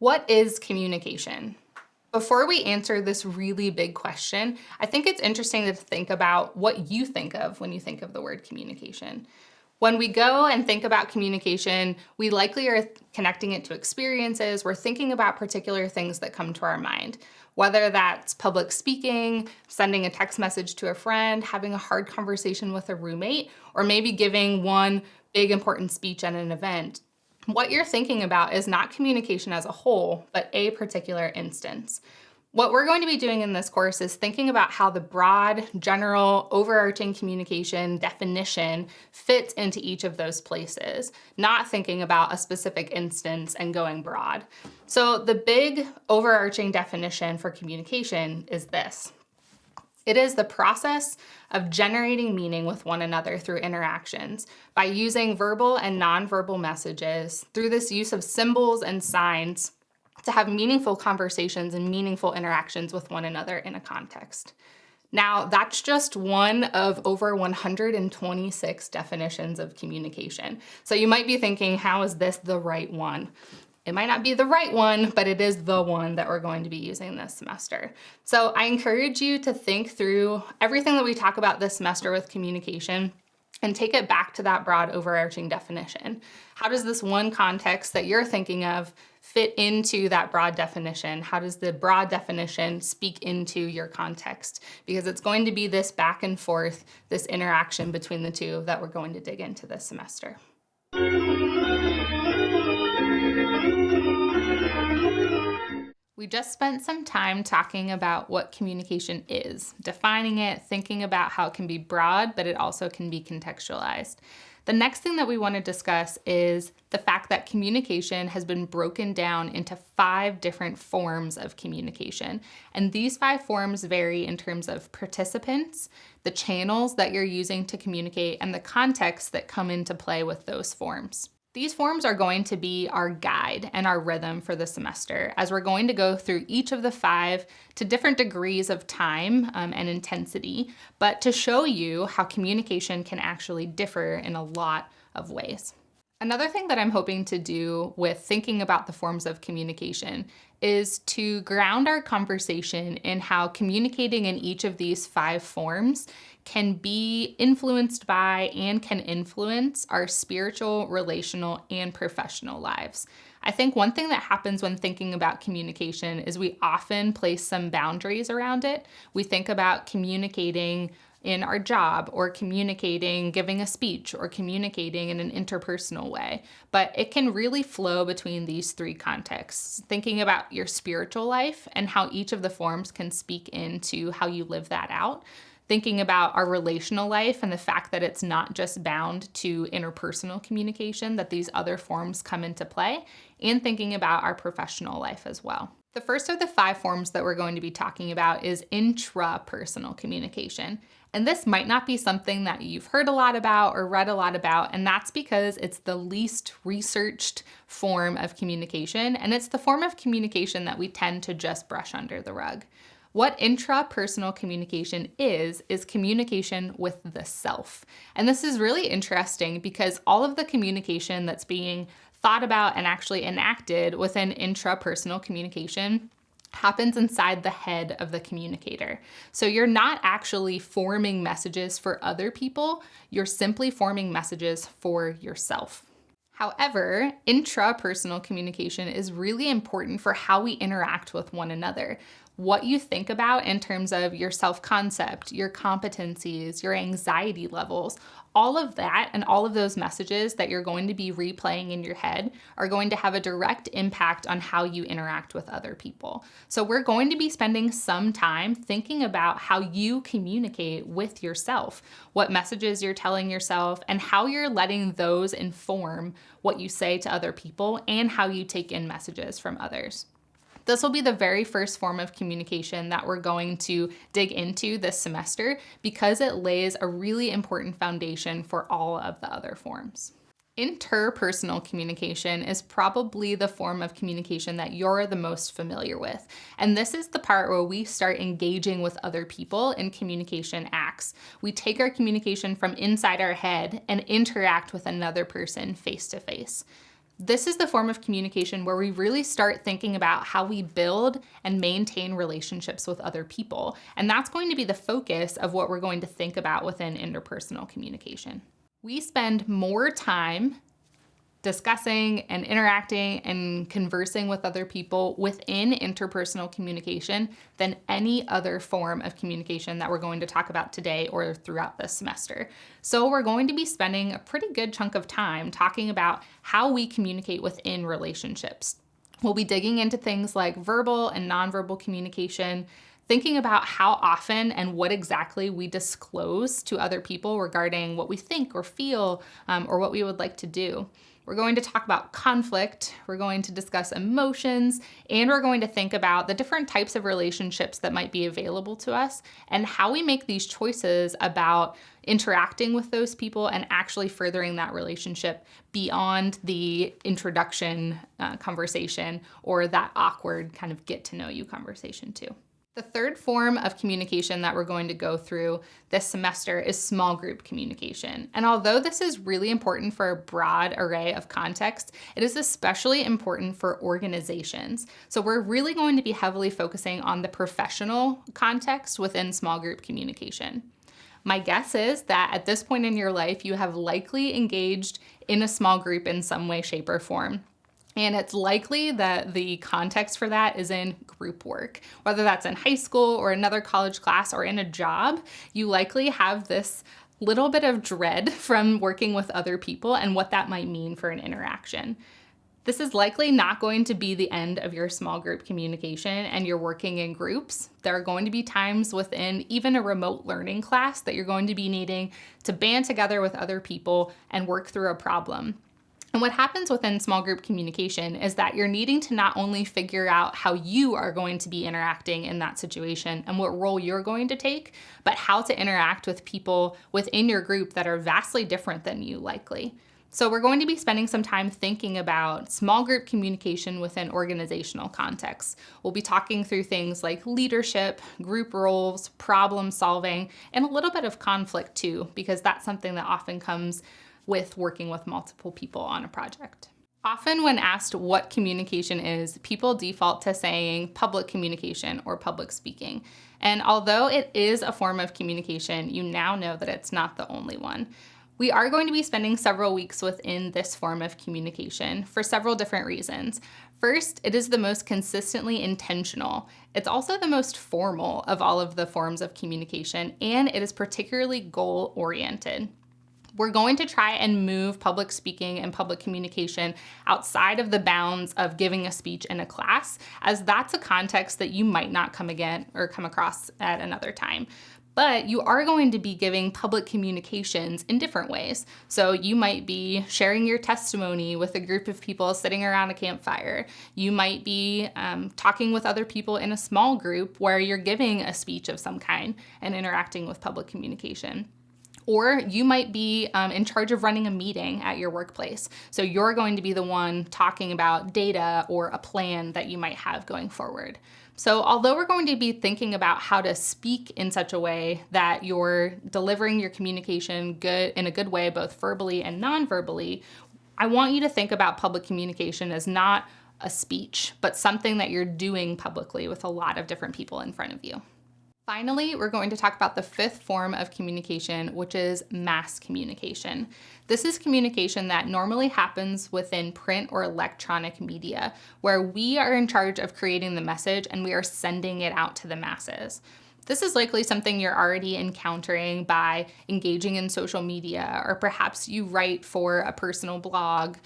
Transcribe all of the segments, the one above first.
What is communication? Before we answer this really big question, I think it's interesting to think about what you think of when you think of the word communication. When we go and think about communication, we likely are connecting it to experiences. We're thinking about particular things that come to our mind, whether that's public speaking, sending a text message to a friend, having a hard conversation with a roommate, or maybe giving one big important speech at an event. What you're thinking about is not communication as a whole, but a particular instance. What we're going to be doing in this course is thinking about how the broad, general, overarching communication definition fits into each of those places, not thinking about a specific instance and going broad. So the big overarching definition for communication is this. It is the process of generating meaning with one another through interactions by using verbal and nonverbal messages through this use of symbols and signs to have meaningful conversations and meaningful interactions with one another in a context. Now, that's just one of over 126 definitions of communication. So you might be thinking, how is this the right one? It might not be the right one, but it is the one that we're going to be using this semester. So I encourage you to think through everything that we talk about this semester with communication and take it back to that broad overarching definition. How does this one context that you're thinking of fit into that broad definition? How does the broad definition speak into your context? Because it's going to be this back and forth, this interaction between the two that we're going to dig into this semester. We just spent some time talking about what communication is, defining it, thinking about how it can be broad, but it also can be contextualized. The next thing that we want to discuss is the fact that communication has been broken down into 5 different forms of communication. And these 5 forms vary in terms of participants, the channels that you're using to communicate, and the contexts that come into play with those forms. These forms are going to be our guide and our rhythm for the semester, as we're going to go through each of the 5 to different degrees of time and intensity, but to show you how communication can actually differ in a lot of ways. Another thing that I'm hoping to do with thinking about the forms of communication is to ground our conversation in how communicating in each of these 5 forms can be influenced by and can influence our spiritual, relational, and professional lives. I think one thing that happens when thinking about communication is we often place some boundaries around it. We think about communicating in our job, or communicating, giving a speech, or communicating in an interpersonal way. But it can really flow between these 3 contexts, thinking about your spiritual life and how each of the forms can speak into how you live that out. Thinking about our relational life and the fact that it's not just bound to interpersonal communication, that these other forms come into play, and thinking about our professional life as well. The first of the 5 forms that we're going to be talking about is intrapersonal communication. And this might not be something that you've heard a lot about or read a lot about, and that's because it's the least researched form of communication, and it's the form of communication that we tend to just brush under the rug. What intrapersonal communication is communication with the self. And this is really interesting because all of the communication that's being thought about and actually enacted within intrapersonal communication happens inside the head of the communicator. So you're not actually forming messages for other people, you're simply forming messages for yourself. However, intrapersonal communication is really important for how we interact with one another. What you think about in terms of your self-concept, your competencies, your anxiety levels, all of that and all of those messages that you're going to be replaying in your head are going to have a direct impact on how you interact with other people. So we're going to be spending some time thinking about how you communicate with yourself, what messages you're telling yourself, and how you're letting those inform what you say to other people and how you take in messages from others. This will be the very first form of communication that we're going to dig into this semester because it lays a really important foundation for all of the other forms. Interpersonal communication is probably the form of communication that you're the most familiar with. And this is the part where we start engaging with other people in communication acts. We take our communication from inside our head and interact with another person face to face. This is the form of communication where we really start thinking about how we build and maintain relationships with other people. And that's going to be the focus of what we're going to think about within interpersonal communication. We spend more time discussing and interacting and conversing with other people within interpersonal communication than any other form of communication that we're going to talk about today or throughout this semester. So we're going to be spending a pretty good chunk of time talking about how we communicate within relationships. We'll be digging into things like verbal and nonverbal communication, thinking about how often and what exactly we disclose to other people regarding what we think or feel or what we would like to do. We're going to talk about conflict, we're going to discuss emotions, and we're going to think about the different types of relationships that might be available to us and how we make these choices about interacting with those people and actually furthering that relationship beyond the introduction conversation or that awkward kind of get to know you conversation too. The third form of communication that we're going to go through this semester is small group communication. And although this is really important for a broad array of contexts, it is especially important for organizations. So we're really going to be heavily focusing on the professional context within small group communication. My guess is that at this point in your life, you have likely engaged in a small group in some way, shape, or form. And it's likely that the context for that is in group work. Whether that's in high school or another college class or in a job, you likely have this little bit of dread from working with other people and what that might mean for an interaction. This is likely not going to be the end of your small group communication and you're working in groups. There are going to be times within even a remote learning class that you're going to be needing to band together with other people and work through a problem. And what happens within small group communication is that you're needing to not only figure out how you are going to be interacting in that situation and what role you're going to take, but how to interact with people within your group that are vastly different than you likely. So we're going to be spending some time thinking about small group communication within organizational contexts. We'll be talking through things like leadership, group roles, problem solving, and a little bit of conflict too, because that's something that often comes with working with multiple people on a project. Often when asked what communication is, people default to saying public communication or public speaking. And although it is a form of communication, you now know that it's not the only one. We are going to be spending several weeks within this form of communication for several different reasons. First, it is the most consistently intentional. It's also the most formal of all of the forms of communication, and it is particularly goal-oriented. We're going to try and move public speaking and public communication outside of the bounds of giving a speech in a class, as that's a context that you might not come across at another time. But you are going to be giving public communications in different ways. So you might be sharing your testimony with a group of people sitting around a campfire. You might be talking with other people in a small group where you're giving a speech of some kind and interacting with public communication. Or you might be in charge of running a meeting at your workplace. So you're going to be the one talking about data or a plan that you might have going forward. So although we're going to be thinking about how to speak in such a way that you're delivering your communication in a good way, both verbally and non-verbally, I want you to think about public communication as not a speech, but something that you're doing publicly with a lot of different people in front of you. Finally, we're going to talk about the fifth form of communication, which is mass communication. This is communication that normally happens within print or electronic media, where we are in charge of creating the message and we are sending it out to the masses. This is likely something you're already encountering by engaging in social media, or perhaps you write for a personal blog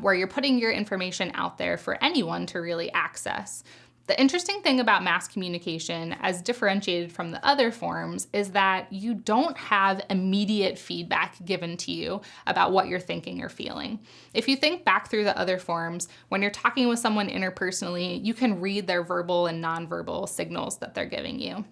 where you're putting your information out there for anyone to really access. The interesting thing about mass communication, as differentiated from the other forms, is that you don't have immediate feedback given to you about what you're thinking or feeling. If you think back through the other forms, when you're talking with someone interpersonally, you can read their verbal and nonverbal signals that they're giving you.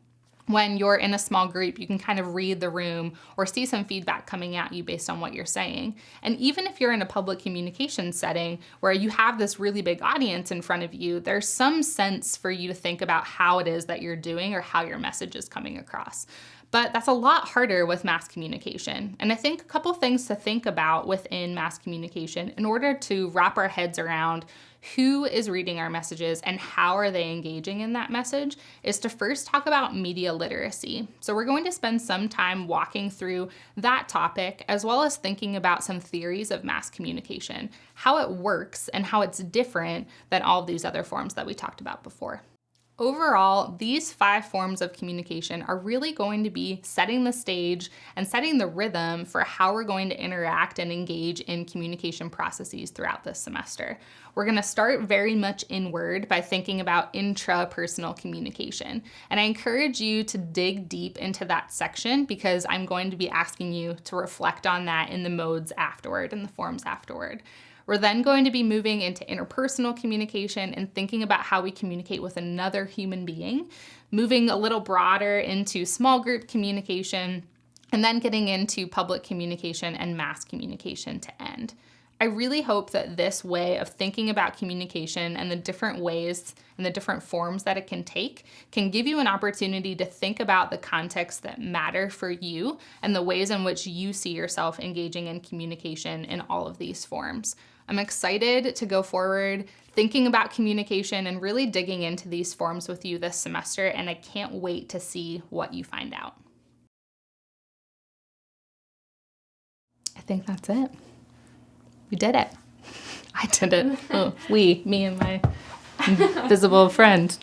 When you're in a small group, you can kind of read the room or see some feedback coming at you based on what you're saying. And even if you're in a public communication setting where you have this really big audience in front of you, there's some sense for you to think about how it is that you're doing or how your message is coming across. But that's a lot harder with mass communication. And I think a couple things to think about within mass communication in order to wrap our heads around who is reading our messages and how are they engaging in that message is to first talk about media literacy. So we're going to spend some time walking through that topic as well as thinking about some theories of mass communication, how it works and how it's different than all of these other forms that we talked about before. Overall, these 5 forms of communication are really going to be setting the stage and setting the rhythm for how we're going to interact and engage in communication processes throughout this semester. We're going to start very much inward by thinking about intrapersonal communication. And I encourage you to dig deep into that section because I'm going to be asking you to reflect on that in the modes afterward and the forms afterward. We're then going to be moving into interpersonal communication and thinking about how we communicate with another human being, moving a little broader into small group communication, and then getting into public communication and mass communication to end. I really hope that this way of thinking about communication and the different ways and the different forms that it can take can give you an opportunity to think about the contexts that matter for you and the ways in which you see yourself engaging in communication in all of these forms. I'm excited to go forward thinking about communication and really digging into these forms with you this semester, and I can't wait to see what you find out. I think that's it. We did it. I did it. Oh, me and my invisible friend.